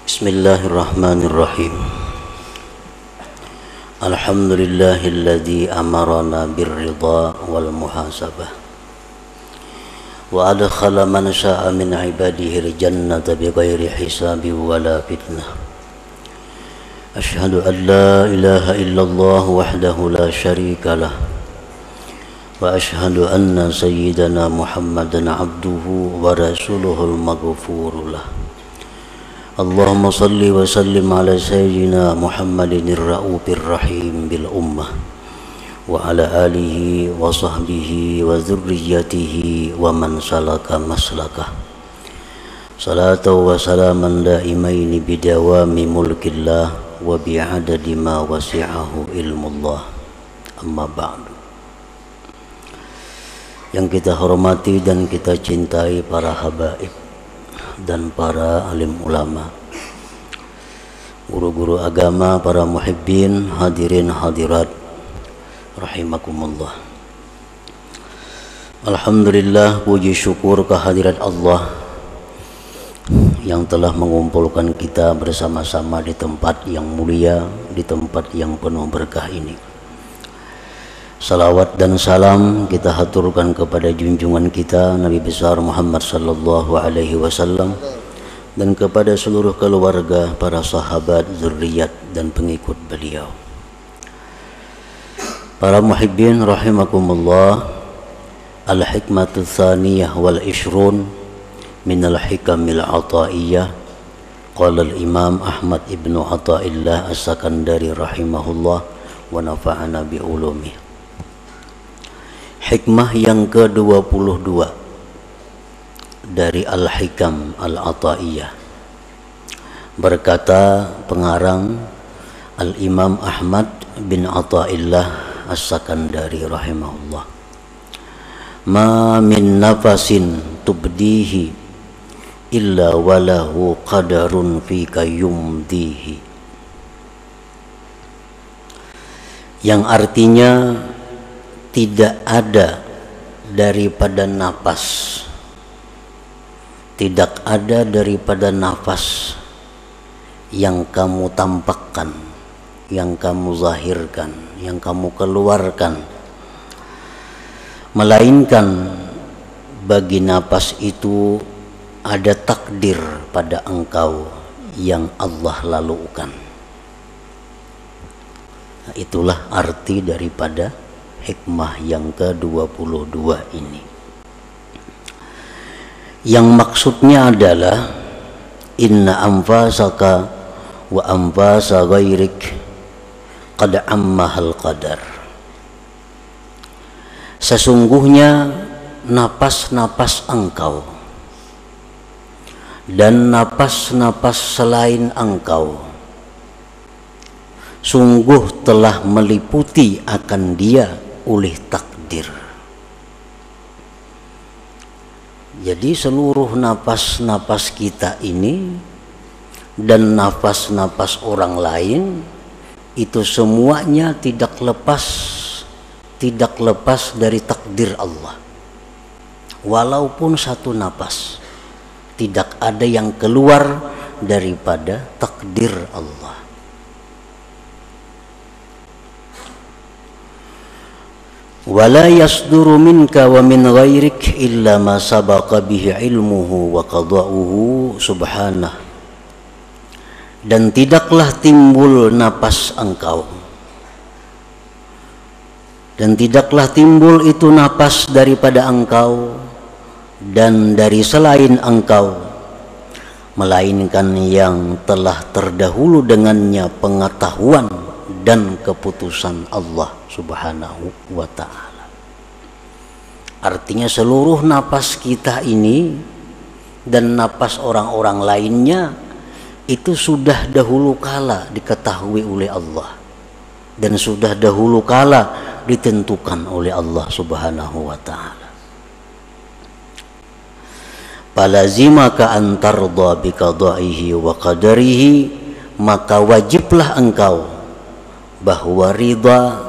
Bismillahirrahmanirrahim. Alhamdulillahilladzi amarana birridha wal muhasabah wa adkhala man syaa min ibadihi al-jannata bighairi hisabin wala fitnah. Asyhadu an la ilaha illallah wahdahu la syarika lah wa asyhadu anna sayyidana Muhammadan abduhu wa rasuluhul maghfuru lah. Allahumma salli wa sallim ala sayyidina Muhammadin ar-ra'ufir rahim bil ummah wa ala alihi wa sahbihi wa dhurriyyatihi wa man salaka maslakah. Salatu wa salaman daimaini bidawami mulkillah wa bi'adadi ma wasi'ahu ilmullah. Amma ba'du. Yang kita hormati dan kita cintai para habaib dan para alim ulama, guru-guru agama, para muhibbin, hadirin hadirat rahimakumullah. Alhamdulillah, puji syukur kehadirat Allah yang telah mengumpulkan kita bersama-sama di tempat yang mulia, di tempat yang penuh berkah ini. Salawat dan salam kita haturkan kepada junjungan kita Nabi besar Muhammad sallallahu alaihi wasallam dan kepada seluruh keluarga, para sahabat, zuriat dan pengikut beliau. Para muhibbin rahimakumullah, al-hikmatu tsaniyah wal ishrun min al-hikamil ataiyah. Qala al-imam Ahmad ibnu Athaillah as-Sakandari rahimahullah wa nafa'ana bi ulumih. Hikmah yang ke-22 dari Al-Hikam Al-Ataiyah. Berkata pengarang Al-Imam Ahmad bin Athaillah As-Sakandari rahimahullah, ma min nafasin tubdihi illa walahu qadarun fika yumdihi. Yang artinya, tidak ada daripada nafas, tidak ada daripada nafas yang kamu tampakkan, yang kamu zahirkan, yang kamu keluarkan, melainkan bagi nafas itu ada takdir pada engkau yang Allah lalukan. Nah, itulah arti daripada hikmah yang ke-22 ini. Yang maksudnya adalah inna anfasaka wa anfasa ghairik qad ammahal qadar. Sesungguhnya napas-napas engkau dan napas-napas selain engkau sungguh telah meliputi akan dia oleh takdir. Jadi seluruh napas-napas kita ini dan napas-napas orang lain itu semuanya tidak lepas dari takdir Allah. Walaupun satu napas, tidak ada yang keluar daripada takdir Allah. Wala yasduru minka wa min ghairik illa ma sabaqa bihi ilmuhu wa qada'uhu subhanah. Dan tidaklah timbul napas engkau, dan tidaklah timbul itu napas daripada engkau dan dari selain engkau, melainkan yang telah terdahulu dengannya pengetahuan dan keputusan Allah subhanahu wa ta'ala. Artinya seluruh napas kita ini dan napas orang-orang lainnya itu sudah dahulu kala diketahui oleh Allah dan sudah dahulu kala ditentukan oleh Allah subhanahu wa ta'ala. Falazimaka an tarda bi qada'ihi wa qadarihi, maka wajiblah engkau bahwa ridha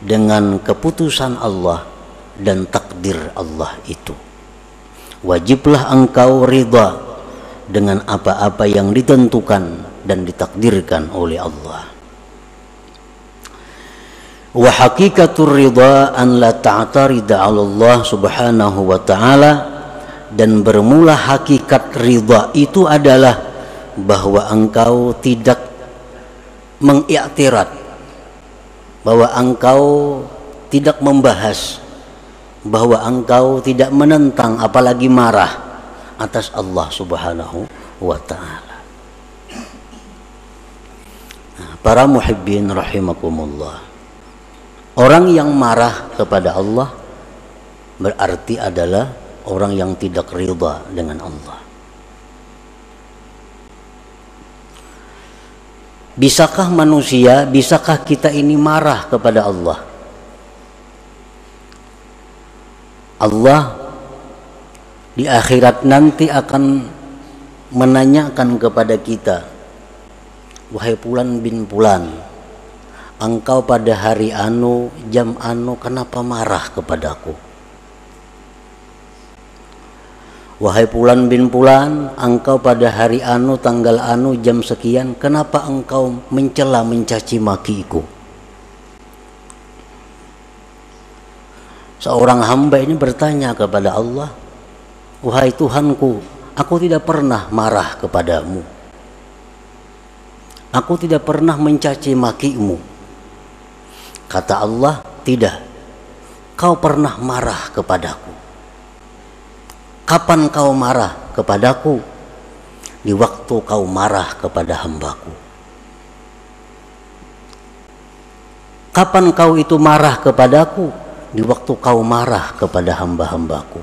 dengan keputusan Allah dan takdir Allah itu. Wajiblah engkau ridha dengan apa-apa yang ditentukan dan ditakdirkan oleh Allah. Wa haqiqatur ridha an la ta'tarida 'ala Allah subhanahu wa ta'ala, dan bermula hakikat ridha itu adalah bahwa engkau tidak mengiktirad, bahwa engkau tidak membahas, bahwa engkau tidak menentang apalagi marah atas Allah subhanahu wa ta'ala. Nah, para muhibbin rahimakumullah, orang yang marah kepada Allah berarti adalah orang yang tidak ridha dengan Allah. Bisakah manusia, bisakah kita ini marah kepada Allah? Allah di akhirat nanti akan menanyakan kepada kita, wahai Fulan bin Fulan, engkau pada hari anu, jam anu, kenapa marah kepadaku? Wahai Fulan bin Fulan, engkau pada hari anu, tanggal anu, jam sekian, kenapa engkau mencela, mencaci makiku? Seorang hamba ini bertanya kepada Allah, wahai Tuhanku, aku tidak pernah marah kepadamu, aku tidak pernah mencaci makimu. Kata Allah, tidak, kau pernah marah kepadaku. Kapan kau marah kepadaku? Di waktu kau marah kepada hambaku. Kapan kau itu marah kepadaku? Di waktu kau marah kepada hamba-hambaku.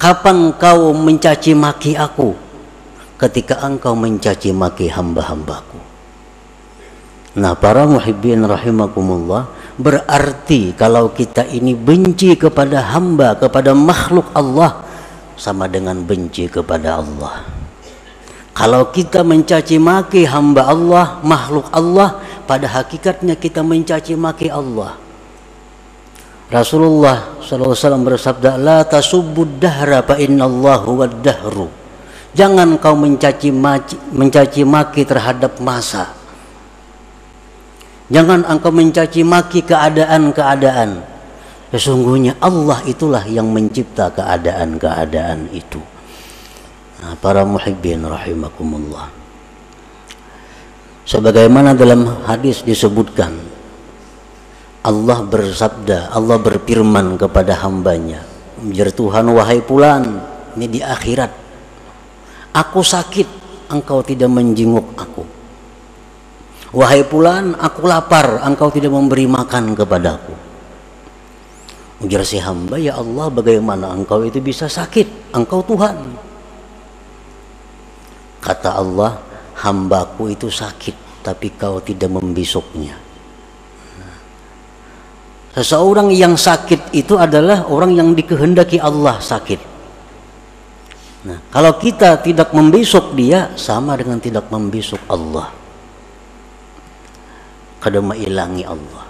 Kapan kau mencaci maki aku? Ketika engkau mencaci maki hamba-hambaku. Nah, para muhibbin rahimakumullah, berarti kalau kita ini benci kepada hamba, kepada makhluk Allah, sama dengan benci kepada Allah. Kalau kita mencaci maki hamba Allah, makhluk Allah, pada hakikatnya kita mencaci maki Allah. Rasulullah SAW bersabda, la tasubbud dahra fa innallahu wad-dahru. Jangan kau mencaci maki terhadap masa. Jangan engkau mencaci maki keadaan-keadaan. Sesungguhnya Allah itulah yang mencipta keadaan-keadaan itu. Nah, para muhibbin rahimakumullah, sebagaimana dalam hadis disebutkan, Allah bersabda, Allah berfirman kepada hambanya, "Ya Tuhan, wahai Fulan, ini di akhirat, aku sakit, engkau tidak menjenguk aku. Wahai Fulan, aku lapar, engkau tidak memberi makan kepadaku." Ujar si hamba, "Ya Allah, bagaimana engkau itu bisa sakit? Engkau Tuhan." Kata Allah, "Hambaku itu sakit, tapi kau tidak membisuknya." Seseorang yang sakit itu adalah orang yang dikehendaki Allah sakit. Nah, kalau kita tidak membisuk dia, sama dengan tidak membisuk Allah. Kada mailangi Allah.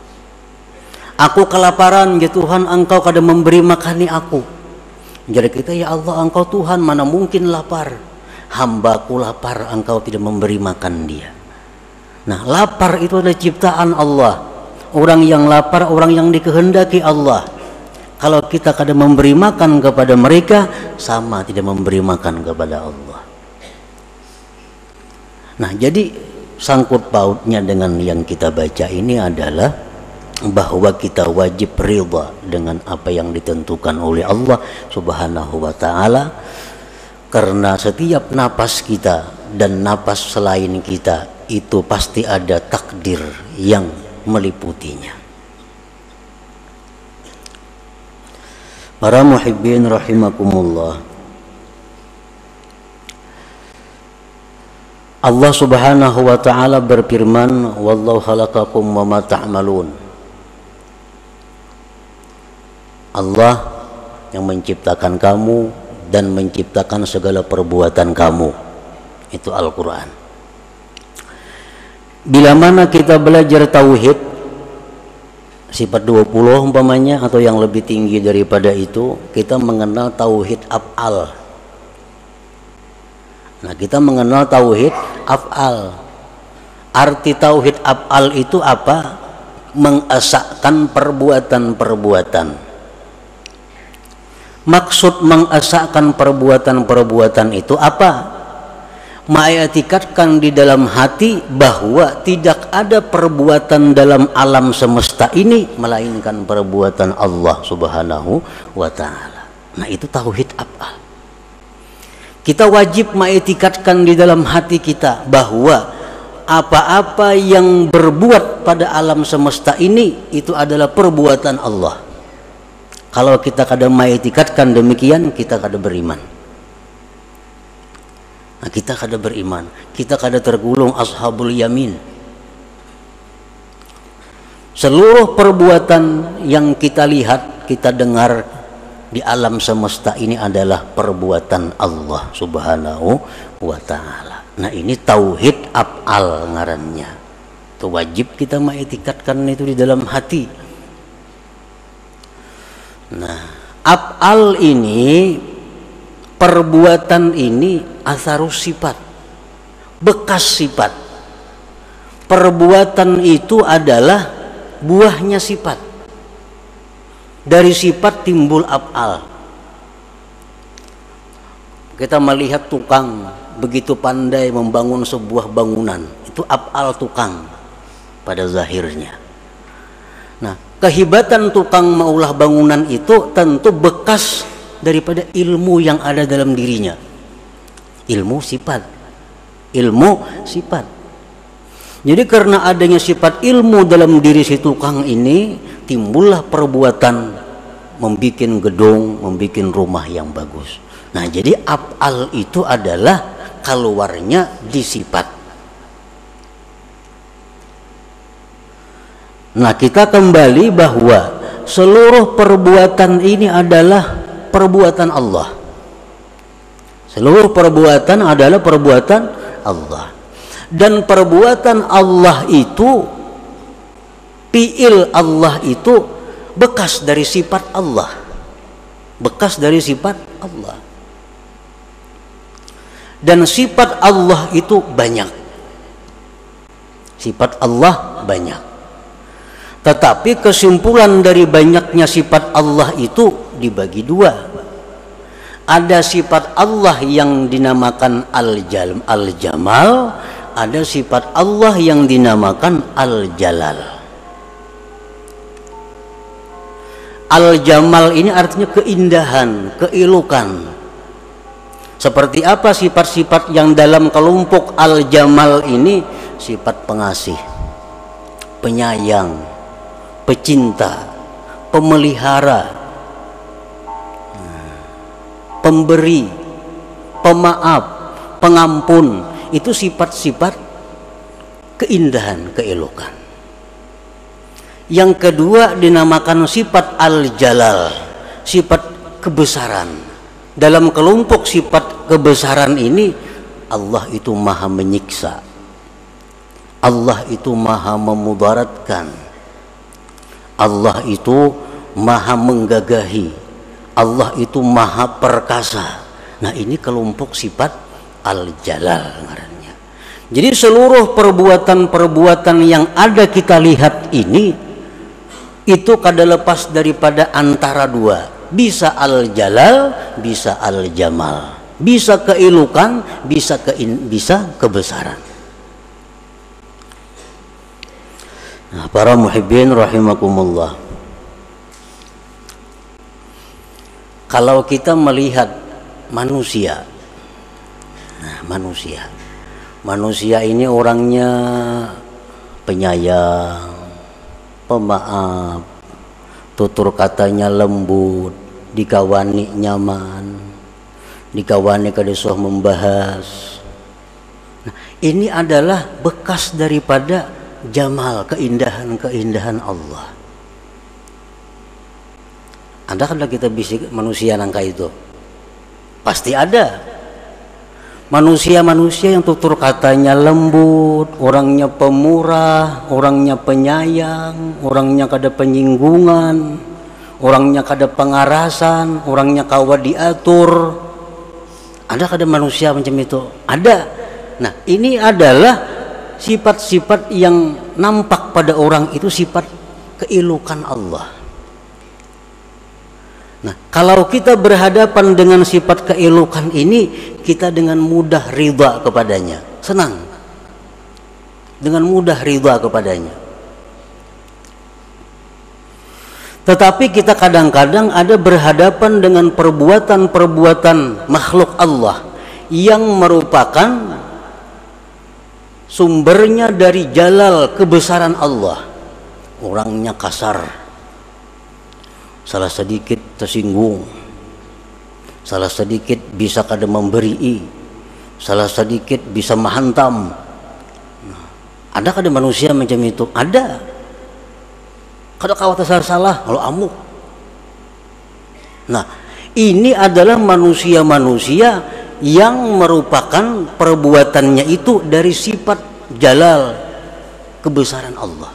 Aku kelaparan, ya Tuhan, engkau kada memberi makani aku. Jadi kita, ya Allah, engkau Tuhan, mana mungkin lapar. Hambaku lapar, engkau tidak memberi makan dia. Nah, lapar itu adalah ciptaan Allah. Orang yang lapar, orang yang dikehendaki Allah. Kalau kita kada memberi makan kepada mereka, sama tidak memberi makan kepada Allah. Nah, jadi sangkut pautnya dengan yang kita baca ini adalah bahwa kita wajib ridha dengan apa yang ditentukan oleh Allah Subhanahu wa ta'ala, karena setiap napas kita dan napas selain kita itu pasti ada takdir yang meliputinya. Para muhibbin rahimakumullah, Allah Subhanahu wa ta'ala berfirman, "Wallahu khalaqakum wa ma ta'malun." Allah yang menciptakan kamu dan menciptakan segala perbuatan kamu. Itu Al-Quran. Bila mana kita belajar tauhid sifat 20 umpamanya, atau yang lebih tinggi daripada itu, kita mengenal tauhid af'al. Nah, kita mengenal tauhid af'al. Arti tauhid af'al itu apa? Mengesahkan perbuatan-perbuatan. Maksud mengesahkan perbuatan-perbuatan itu apa? Mengiktikadkan di dalam hati bahwa tidak ada perbuatan dalam alam semesta ini melainkan perbuatan Allah Subhanahu wa ta'ala. Nah, itu tauhid af'al. Kita wajib mengiktikadkan di dalam hati kita bahwa apa-apa yang berbuat pada alam semesta ini itu adalah perbuatan Allah. Kalau kita kada mengiktikadkan demikian, kita kada beriman. Nah, kita kada beriman, kita kada tergolong ashabul yamin. Seluruh perbuatan yang kita lihat, kita dengar di alam semesta ini adalah perbuatan Allah Subhanahu wa ta'ala. Nah, ini tauhid af'al ngarannya. Itu wajib kita mengiktikadkan itu di dalam hati. Nah, af'al ini, perbuatan ini asarus sifat, bekas sifat. Perbuatan itu adalah buahnya sifat. Dari sifat timbul af'al. Kita melihat tukang begitu pandai membangun sebuah bangunan, itu af'al tukang pada zahirnya. Nah, kehebatan tukang maulah bangunan itu tentu bekas daripada ilmu yang ada dalam dirinya. Ilmu sifat. Jadi karena adanya sifat ilmu dalam diri si tukang ini, timbullah perbuatan membikin gedung, membikin rumah yang bagus. Nah, jadi af'al itu adalah keluarnya di sifat. Nah, kita kembali bahwa seluruh perbuatan ini adalah perbuatan Allah. Seluruh perbuatan adalah perbuatan Allah. Dan perbuatan Allah itu, fi'il Allah itu bekas dari sifat Allah. Bekas dari sifat Allah. Dan sifat Allah itu banyak. Sifat Allah banyak. Tetapi kesimpulan dari banyaknya sifat Allah itu dibagi dua. Ada sifat Allah yang dinamakan Al-Jamal, ada sifat Allah yang dinamakan Al-Jalal. Al-Jamal ini artinya keindahan, keelokan. Seperti apa sifat-sifat yang dalam kelompok Al-Jamal ini? Sifat pengasih, penyayang, pecinta, pemelihara, pemberi, pemaaf, pengampun. Itu sifat-sifat keindahan, keelokan. Yang kedua dinamakan sifat Al-Jalal, sifat kebesaran. Dalam kelompok sifat kebesaran ini, Allah itu maha menyiksa, Allah itu maha memudaratkan, Allah itu maha menggagahi, Allah itu maha perkasa. Nah, ini kelompok sifat Al-Jalal ngarannya. Jadi seluruh perbuatan-perbuatan yang ada kita lihat ini, itu kada lepas daripada antara dua. Bisa Al-Jalal, bisa Al-Jamal. Bisa keelokan, bisa kebesaran. Nah, para muhibbin rahimakumullah. Kalau kita melihat manusia, nah, manusia ini orangnya penyayang, pemaaf, tutur katanya lembut, dikawani nyaman, dikawani kada susah membahas. Nah, ini adalah bekas daripada jamal, keindahan Allah. Ada kan kita bisik manusia nangka itu? Pasti ada. Manusia-manusia yang tutur katanya lembut, orangnya pemurah, orangnya penyayang, orangnya kada penyinggungan, orangnya kada pengarasan, orangnya kawa diatur. Ada manusia macam itu? Ada. Nah, ini adalah sifat-sifat yang nampak pada orang itu, sifat keelukan Allah. Nah, kalau kita berhadapan dengan sifat keelukan ini, kita dengan mudah ridha kepadanya, senang. Dengan mudah ridha kepadanya. Tetapi kita kadang-kadang ada berhadapan dengan perbuatan-perbuatan makhluk Allah yang merupakan sumbernya dari jalal kebesaran Allah. Orangnya kasar, salah sedikit tersinggung, salah sedikit bisa kadang memberi, salah sedikit bisa menghantam. Ada kadang manusia macam itu? Ada. Kadang kawat salah, kalau amuk. Nah, ini adalah manusia-manusia yang merupakan perbuatannya itu dari sifat jalal kebesaran Allah.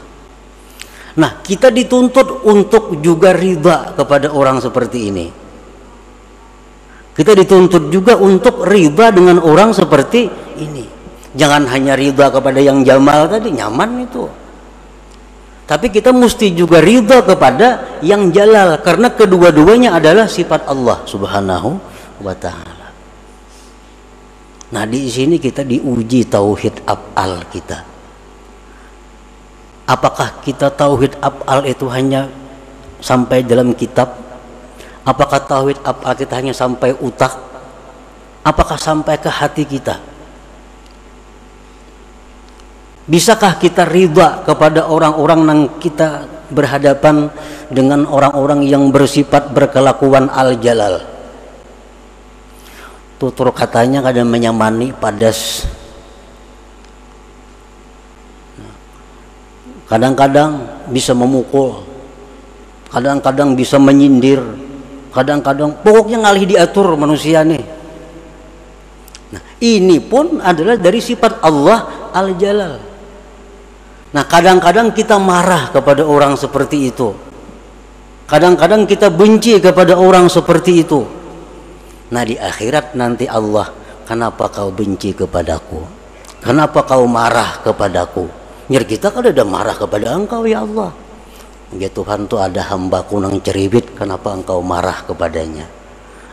Nah, kita dituntut untuk juga ridha kepada orang seperti ini. Kita dituntut juga untuk ridha dengan orang seperti ini. Jangan hanya ridha kepada yang jamal tadi, nyaman itu. Tapi kita mesti juga ridha kepada yang jalal, karena kedua-duanya adalah sifat Allah Subhanahu wa ta'ala. Nah, di sini kita diuji tauhid af'al kita. Apakah kita tauhid af'al itu hanya sampai dalam kitab? Apakah tauhid af'al kita hanya sampai utak? Apakah sampai ke hati kita? Bisakah kita ridha kepada orang-orang yang kita berhadapan dengan orang-orang yang bersifat berkelakuan al-jalal? Tutur katanya kadang menyamani, padas. Kadang-kadang bisa memukul, kadang-kadang bisa menyindir, kadang-kadang pokoknya ngalih diatur manusia nih. Nah, ini pun adalah dari sifat Allah al-jalal. Nah, kadang-kadang kita marah kepada orang seperti itu. Kadang-kadang kita benci kepada orang seperti itu. Nah, di akhirat nanti Allah, kenapa kau benci kepadaku? Kenapa kau marah kepadaku? Biar kita kan ada marah kepada engkau ya Allah. Ya Tuhan, tuh ada hambaku nang ceribit, kenapa engkau marah kepadanya?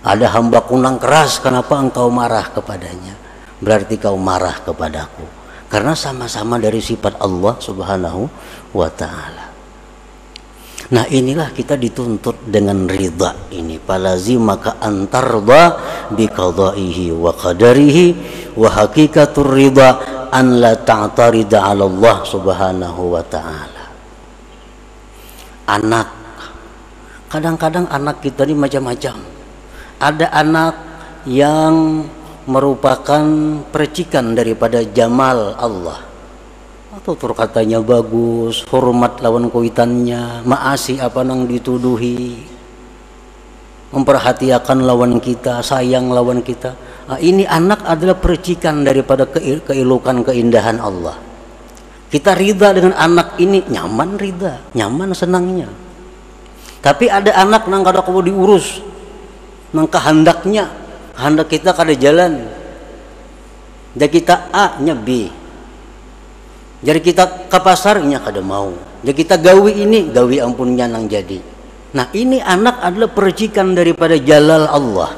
Ada hambaku nang keras, kenapa engkau marah kepadanya? Berarti kau marah kepadaku. Karena sama-sama dari sifat Allah Subhanahu wa ta'ala. Nah, inilah kita dituntut dengan ridha ini. Falazimaka antarda biqadaihi wa qadarihi wa hakikatur ridha an la ta'tarida 'ala Allah Subhanahu wa ta'ala. Anak, kadang-kadang anak kita ini macam-macam. Ada anak yang merupakan percikan daripada jamal Allah, atau tutur katanya bagus, hormat lawan kuitannya, maasi apa nang dituduhi, memperhatikan lawan kita, sayang lawan kita. Nah, ini anak adalah percikan daripada keelukan keindahan Allah. Kita ridha dengan anak ini, nyaman ridha, nyaman senangnya. Tapi ada anak nang kada kudu diurus, nang kehendaknya, hendak kita kada jalan. Jadi kita A nya B. Jadi kita ke pasarnya kada mau. Jadi kita gawi ini, gawi ampunnya nang jadi. Nah, ini anak adalah percikan daripada jalal Allah.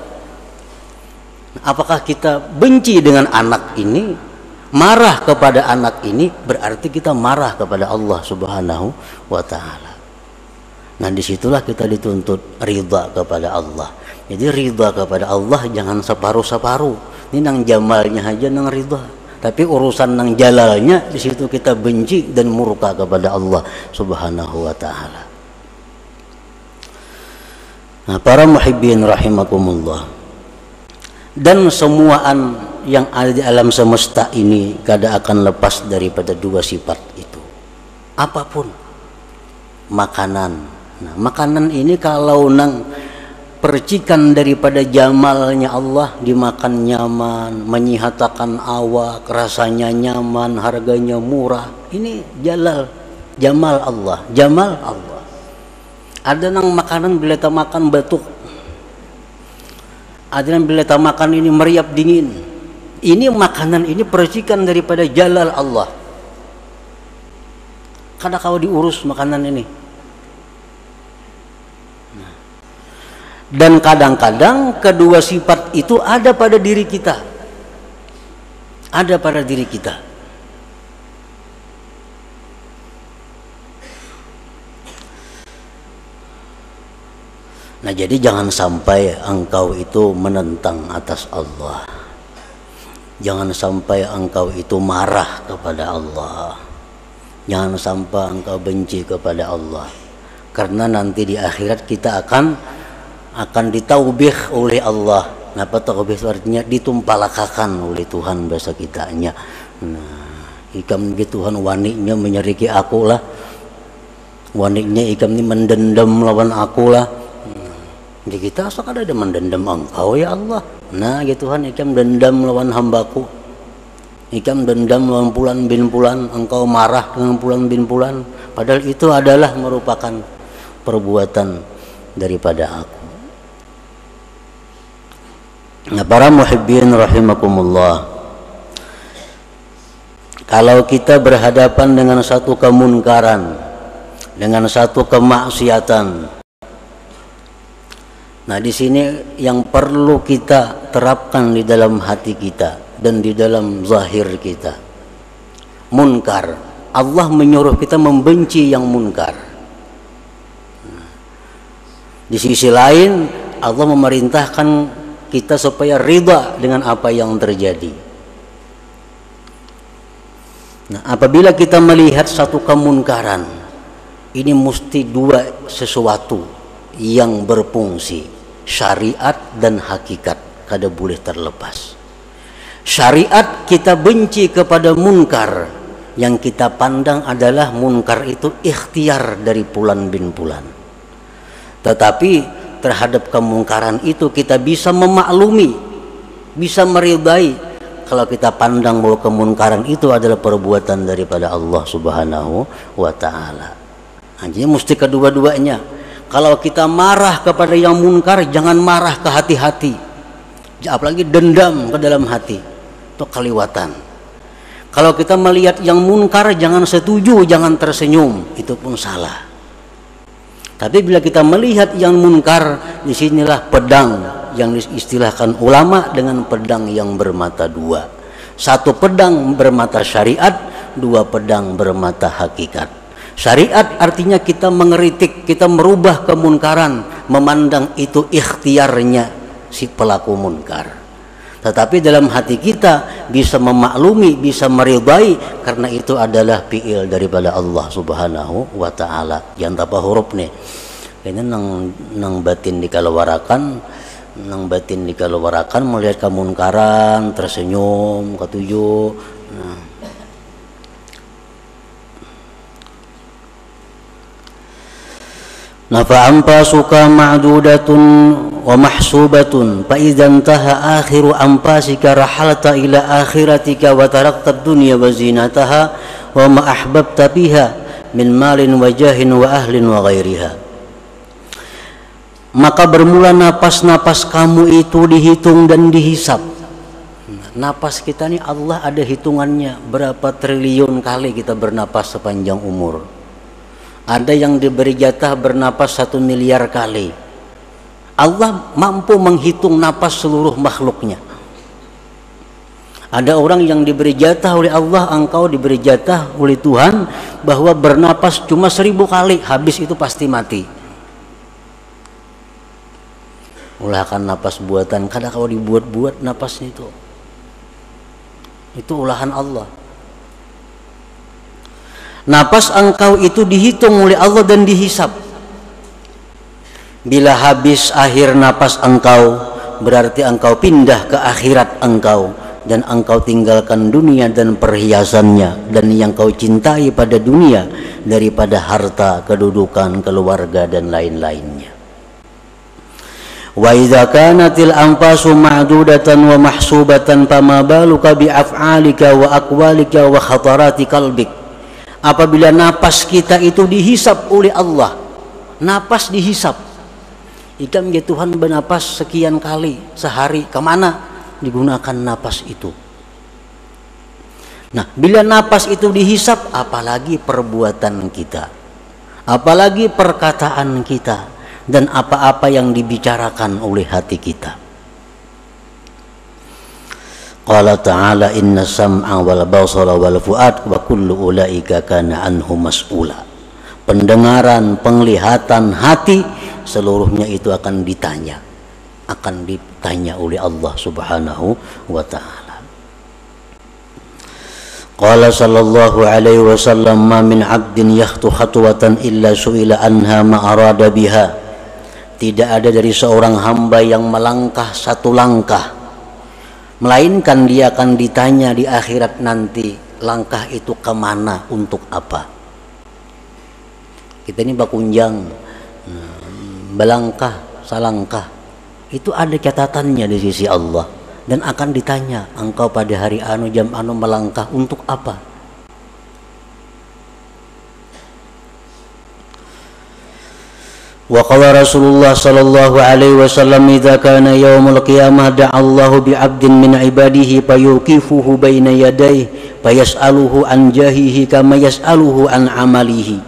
Apakah kita benci dengan anak ini, marah kepada anak ini, berarti kita marah kepada Allah Subhanahu wa ta'ala. Nah, disitulah kita dituntut ridha kepada Allah. Jadi ridha kepada Allah jangan separuh-separuh. Ini nang jamalnya aja nang ridha. Tapi urusan nang jalalnya, di situ kita benci dan murka kepada Allah Subhanahu wa ta'ala. Nah, para muhibbin rahimakumullah. Dan semuaan yang ada di alam semesta ini kada akan lepas daripada dua sifat itu. Apapun. Makanan. Nah, makanan ini kalau nang percikan daripada jamalnya Allah, dimakan nyaman, menyihatakan awak, rasanya nyaman, harganya murah. Ini jamal Allah, jamal Allah. Ada nang makanan bila kita makan batuk, Ada yang bila tak makan ini meriap dingin. Ini makanan ini percikan daripada jalal Allah. Kada kau diurus makanan ini. Dan kadang-kadang kedua sifat itu ada pada diri kita. Ada pada diri kita. Nah, jadi jangan sampai engkau itu menentang atas Allah. Jangan sampai engkau itu marah kepada Allah. Jangan sampai engkau benci kepada Allah. Karena nanti di akhirat kita akan ditaubih oleh Allah. Apa taubih itu artinya? Ditumpalakakan oleh Tuhan bahasa kitanya. Nah, ikam ni Tuhan waniknya menyeriki aku lah. Waniknya ikam ni mendendam lawan aku lah. Di kita asal ada mendendam engkau ya Allah. Nah ya Tuhan, ikam dendam lawan hambaku. Ikam dendam lawan Fulan bin Fulan. Engkau marah dengan Fulan bin Fulan. Padahal itu adalah merupakan perbuatan daripada aku. Nah, para muhibbin rahimakumullah, kalau kita berhadapan dengan satu kemunkaran, dengan satu kemaksiatan, nah di sini yang perlu kita terapkan di dalam hati kita dan di dalam zahir kita, munkar. Allah menyuruh kita membenci yang munkar. Di sisi lain Allah memerintahkan kita supaya ridha dengan apa yang terjadi. Nah, apabila kita melihat satu kemunkaran, ini mesti dua sesuatu yang berfungsi, syariat dan hakikat, kada boleh terlepas. Syariat kita benci kepada munkar, yang kita pandang adalah munkar itu ikhtiar dari Fulan bin Fulan. Tetapi terhadap kemungkaran itu kita bisa memaklumi, bisa meridai kalau kita pandang bahwa kemungkaran itu adalah perbuatan daripada Allah Subhanahu wa Ta'ala. Jadi mesti kedua-duanya. Kalau kita marah kepada yang munkar, jangan marah ke hati-hati, apalagi dendam ke dalam hati, itu keliwatan. Kalau kita melihat yang munkar, jangan setuju, jangan tersenyum, itu pun salah. Tapi bila kita melihat yang munkar, disinilah pedang yang diistilahkan ulama dengan pedang yang bermata dua. Satu pedang bermata syariat, dua pedang bermata hakikat. Syariat artinya kita mengeritik, kita merubah kemunkaran, memandang itu ikhtiarnya si pelaku munkar. Tetapi dalam hati kita bisa memaklumi, bisa meridai, karena itu adalah fi'il daripada Allah Subhanahu wa Ta'ala. Yang tapa huruf nih, ini nang batin dikalawarakan, melihat kemunkaran, tersenyum, ketujuh. Nafa'ampa suka ma'dudatun wa mahsubatun fa idza intaha akhiru anfasika rahalta ila akhiratika wa tarakta ad-dunya wa zinataha wa ma ahbabta biha min malin wa jahin wa ahlin wa ghairiha. Maka bermula napas-napas kamu itu dihitung dan dihisap. Napas kita ini Allah ada hitungannya, berapa triliun kali kita bernapas sepanjang umur. Ada yang diberi jatah bernapas 1 miliar kali. Allah mampu menghitung napas seluruh makhluknya. Ada orang yang diberi jatah oleh Allah, engkau diberi jatah oleh Tuhan bahwa bernapas cuma 1000 kali, habis itu pasti mati. Ulahkan napas buatan, kadang kau dibuat-buat napasnya itu ulahan Allah. Napas engkau itu dihitung oleh Allah dan dihisap. Bila habis akhir napas engkau, berarti engkau pindah ke akhirat engkau, dan engkau tinggalkan dunia dan perhiasannya dan yang kau cintai pada dunia daripada harta, kedudukan, keluarga dan lain-lainnya. Wa idza kanatil anfasu ma'dudatan wa mahsubatan fama baluka bi af'alika wa aqwalika wa khatarati qalbik. Apabila napas kita itu dihisap oleh Allah, napas dihisap, Ikam ya Tuhan bernapas sekian kali sehari, kemana digunakan napas itu? Nah, bila napas itu dihisap, apalagi perbuatan kita, apalagi perkataan kita, dan apa-apa yang dibicarakan oleh hati kita. Qala ta'ala inna sam'a wal basara wal fu'ad wa kullu ulaika kana anhu mas'ula. Pendengaran, penglihatan, hati, seluruhnya itu akan ditanya oleh Allah Subhanahu wa ta'ala. Qala sallallahu alaihi wasallam ma min 'abdin yakhtu khatwatan illa su'ila anha ma arada biha. Tidak ada dari seorang hamba yang melangkah satu langkah, melainkan dia akan ditanya di akhirat nanti, langkah itu kemana, untuk apa. Kita ini bakunjang, belangkah, salangkah, itu ada catatannya di sisi Allah, dan akan ditanya, engkau pada hari anu jam anu melangkah untuk apa? Wa qala Rasulullah sallallahu alaihi wasallam idza kana yaumul qiyamah da'a Allahu bi 'abdin min 'ibadihi fayuqifuhu baina yadayhi fayas'aluhu an jahihi kama yas'aluhu an amalihi.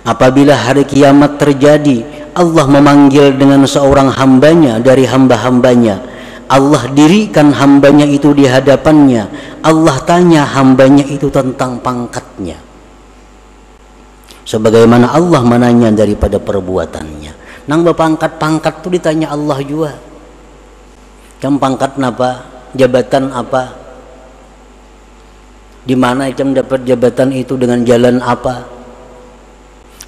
Apabila hari kiamat terjadi, Allah memanggil dengan seorang hambanya dari hamba-hambanya. Allah dirikan hambanya itu di hadapannya. Allah tanya hambanya itu tentang pangkatnya, sebagaimana Allah menanya daripada perbuatannya. Nang berpangkat-pangkat itu ditanya Allah juga. Kamu pangkat apa? Jabatan apa? Di mana kamu dapat jabatan itu, dengan jalan apa?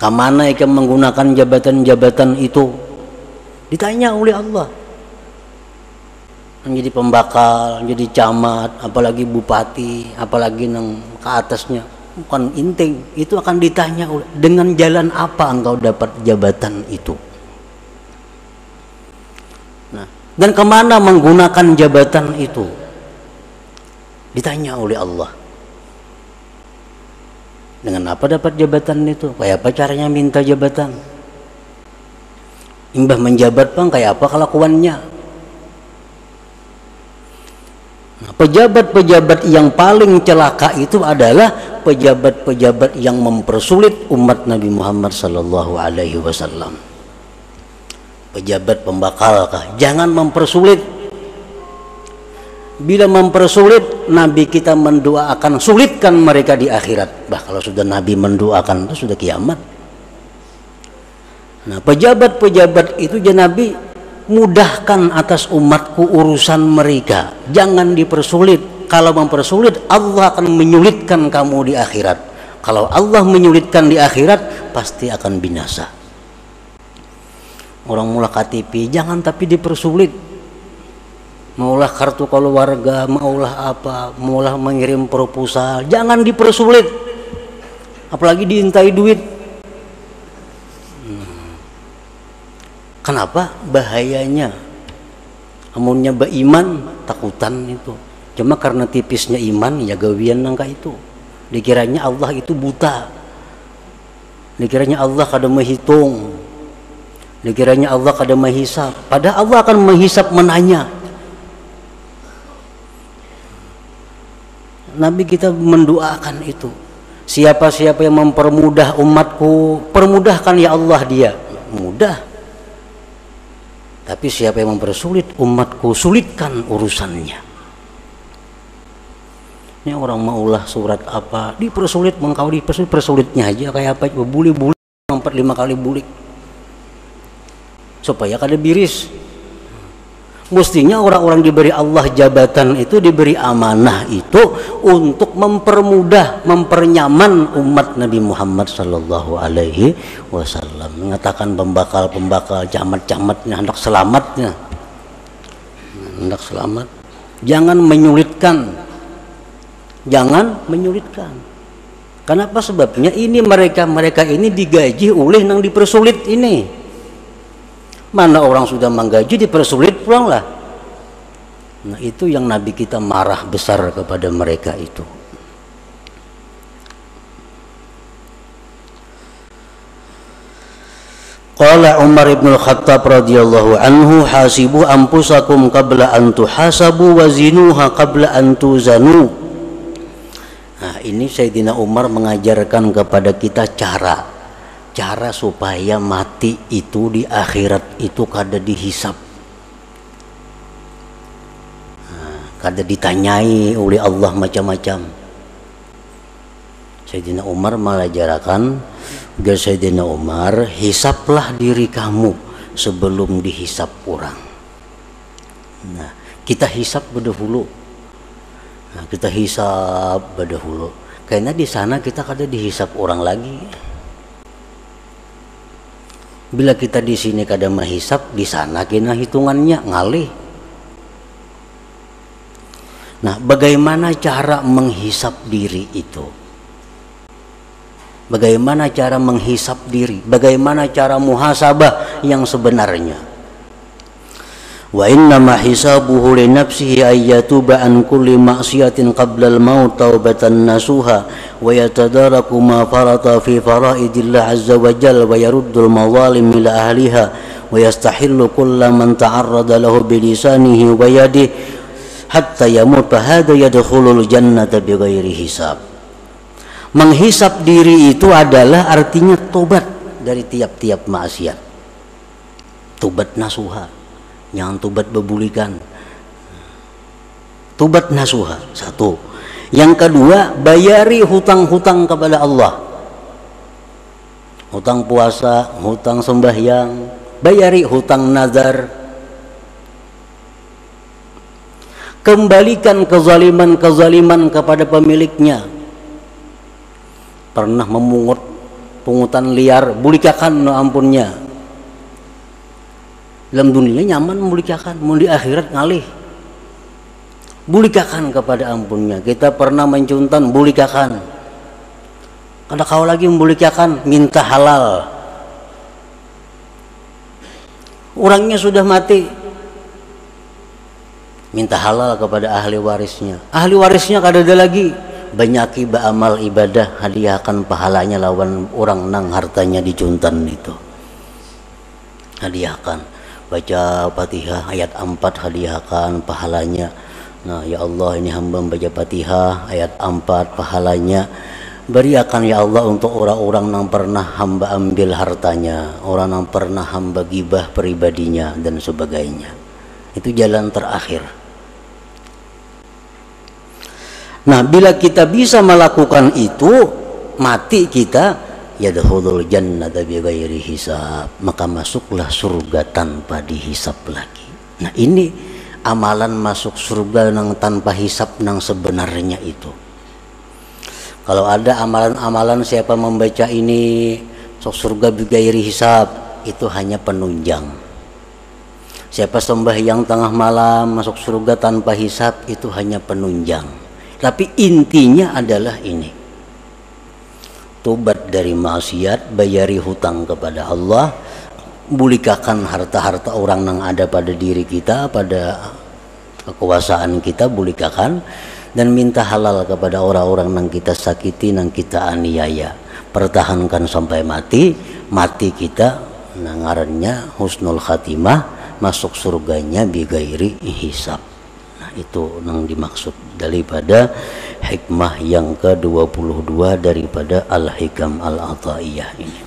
Kemana kamu menggunakan jabatan-jabatan itu? Ditanya oleh Allah. Menjadi pembakal, jadi camat, apalagi bupati, apalagi nang ke atasnya, bukan inting, itu akan ditanya dengan jalan apa engkau dapat jabatan itu. Nah, dan kemana menggunakan jabatan itu, ditanya oleh Allah. Dengan apa dapat jabatan itu? Kayak apa caranya minta jabatan? Imbah menjabat bang, kayak apa kelakuannya? Nah, pejabat-pejabat yang paling celaka itu adalah pejabat-pejabat yang mempersulit umat Nabi Muhammad sallallahu alaihi wasallam. Pejabat pembakal kah? Jangan mempersulit. Bila mempersulit, Nabi kita mendoakan sulitkan mereka di akhirat. Bah, kalau sudah Nabi mendoakan itu sudah kiamat. Nah, pejabat-pejabat itu ya Nabi, mudahkan atas umatku urusan mereka, jangan dipersulit. Kalau mempersulit, Allah akan menyulitkan kamu di akhirat. Kalau Allah menyulitkan di akhirat, pasti akan binasa. Orang mula KTP jangan tapi dipersulit. Maulah kartu keluarga, maulah apa, maulah mengirim proposal, jangan dipersulit. Apalagi diintai duit. Kenapa? Bahayanya. Amunnya beriman, takutan itu. Cuma karena tipisnya iman, ya gawian nangka itu. Dikiranya Allah itu buta. Dikiranya Allah kada menghitung. Dikiranya Allah kada menghisap. Padahal Allah akan menghisap, menanya. Nabi kita mendoakan itu. Siapa-siapa yang mempermudah umatku, permudahkan ya Allah dia. Mudah. Tapi siapa yang mempersulit umatku, sulitkan urusannya. Ini orang maulah surat apa, dipersulit, mengkau dipersulit, persulitnya aja kayak apa, buli-buli 4-5 kali bulik. Supaya kada biris. Mestinya orang-orang diberi Allah jabatan itu, diberi amanah itu untuk mempermudah, mempernyaman umat Nabi Muhammad sallallahu alaihi wasallam. Mengatakan pembakal-pembakal, camat-camatnya, hendak selamatnya. Hendak selamat. Jangan menyulitkan. Jangan menyulitkan. Kenapa sebabnya? Ini mereka ini digaji oleh yang dipersulit ini. Mana orang sudah menggaji dipersulit pulanglah. Nah, itu yang Nabi kita marah besar kepada mereka itu. Qala Umar ibn al-Khattab radhiyallahu anhu, hasibu anfusakum qabla an tuhasabu wa zinuha qabla an tuzanu. Nah, ini Sayyidina Umar mengajarkan kepada kita cara supaya mati itu di akhirat itu kada dihisap, kada ditanyai oleh Allah macam-macam. Sayyidina Umar mengajarkan agar Sayyidina Umar, hisaplah diri kamu sebelum dihisap orang. Nah, kita hisap berdahulu. Nah, kita hisap berdahulu. Karena di sana kita kada dihisap orang lagi. Bila kita di sini kada menghisap, di sana kena hitungannya ngalih. Nah, bagaimana cara menghisap diri itu? Bagaimana cara menghisap diri? Bagaimana cara muhasabah yang sebenarnya? Wa inna ma hisabuhu li nafsihi ay yatuba an kulli ma'siyatin qabla al-maut taubatan nasuha wa yatadaraku ma farata fi faraidillah azza wa jalla wa yaruddu al-mazalim ila ahliha wa yastahillu kulla man ta'arrada lahu bi lisanihi wa yadihi hatta yamut, hada yadkhulul jannata bighairi hisab. Menghisap diri itu adalah artinya tobat dari tiap-tiap maksiat. Tobat nasuha, jangan tobat bebulikan. Tobat nasuha, satu. Yang kedua, bayari hutang-hutang kepada Allah. Hutang puasa, hutang sembahyang, bayari hutang nazar. Kembalikan kezaliman-kezaliman kepada pemiliknya. Pernah memungut pungutan liar, bulikakan no ampunnya. Dalam dunia nyaman bulikakan, mau di akhirat ngalih. Bulikakan kepada ampunnya. Kita pernah mencuntan, bulikakan. Kada kau lagi membulikakan, minta halal. Orangnya sudah mati, minta halal kepada ahli warisnya. Ahli warisnya kada ada lagi. Banyaki beramal ibadah, hadiahkan pahalanya lawan orang nang hartanya dicuntan itu. Hadiahkan, baca Fatihah ayat 4, hadiahkan pahalanya. Nah, ya Allah, ini hamba membaca Fatihah ayat 4, pahalanya beriakan ya Allah untuk orang-orang yang pernah hamba ambil hartanya, orang yang pernah hamba gibah pribadinya dan sebagainya. Itu jalan terakhir. Nah, bila kita bisa melakukan itu, mati kita yadkhulul jannata bighairi hisab, maka masuklah surga tanpa dihisap lagi. Nah, ini amalan masuk surga nang tanpa hisap nang sebenarnya itu. Kalau ada amalan-amalan siapa membaca ini masuk surga bighairi hisab, itu hanya penunjang. Siapa sembahyang tengah malam masuk surga tanpa hisap, itu hanya penunjang. Tapi intinya adalah ini, tobat dari maksiat, bayari hutang kepada Allah, bulikakan harta-harta orang yang ada pada diri kita, pada kekuasaan kita, bulikakan, dan minta halal kepada orang-orang yang kita sakiti, yang kita aniaya. Pertahankan sampai mati, mati kita ngarannya husnul khatimah, masuk surganya bighairi hisab. Itu yang dimaksud daripada hikmah yang ke-22 daripada Al-Hikam Al-Ataiyah ini.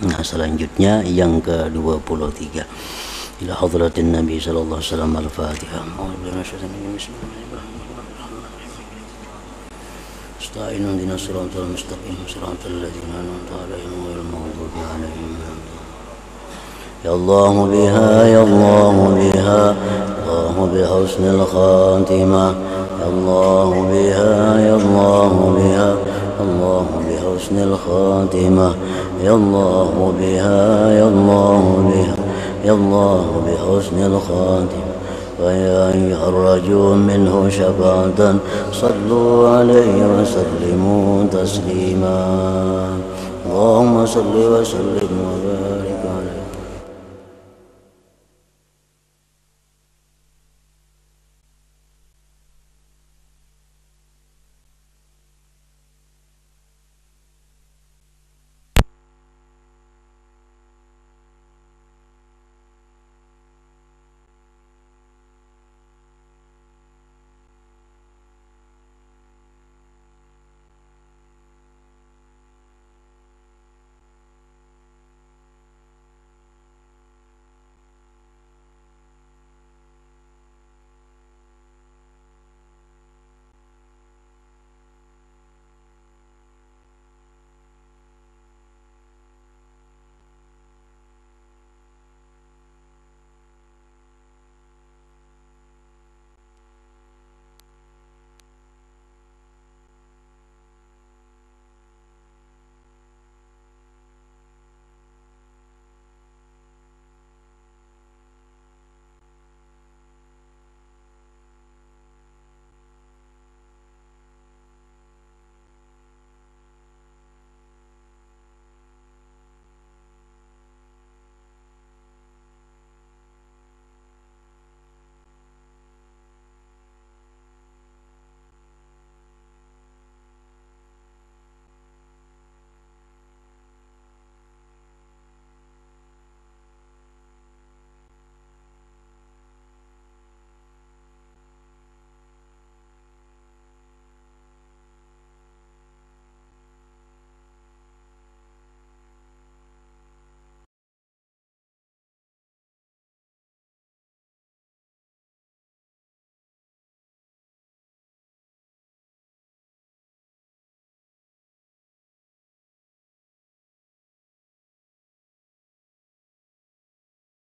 Nah, selanjutnya yang ke-23. Ila hadratin Nabi sallallahu alaihi wasallam Al-Fatihah. Astagfirullahaladzim dinas siratal mustaqim siratal ladzina an'amta alaihim ghairil maghdubi alaihim. Ya Allah biha ya Allah biha Allah bihusnil khatimah ya Allah biha ya Allah biha Allah bihusnil khatimah ya Allah biha ya Allah biha ya Allah bihusnil khatimah wa ya ayyuhar-rajul minhu syafa'atan sallu alaihi wa sallimu taslima Allahumma salli wa sallim wa barik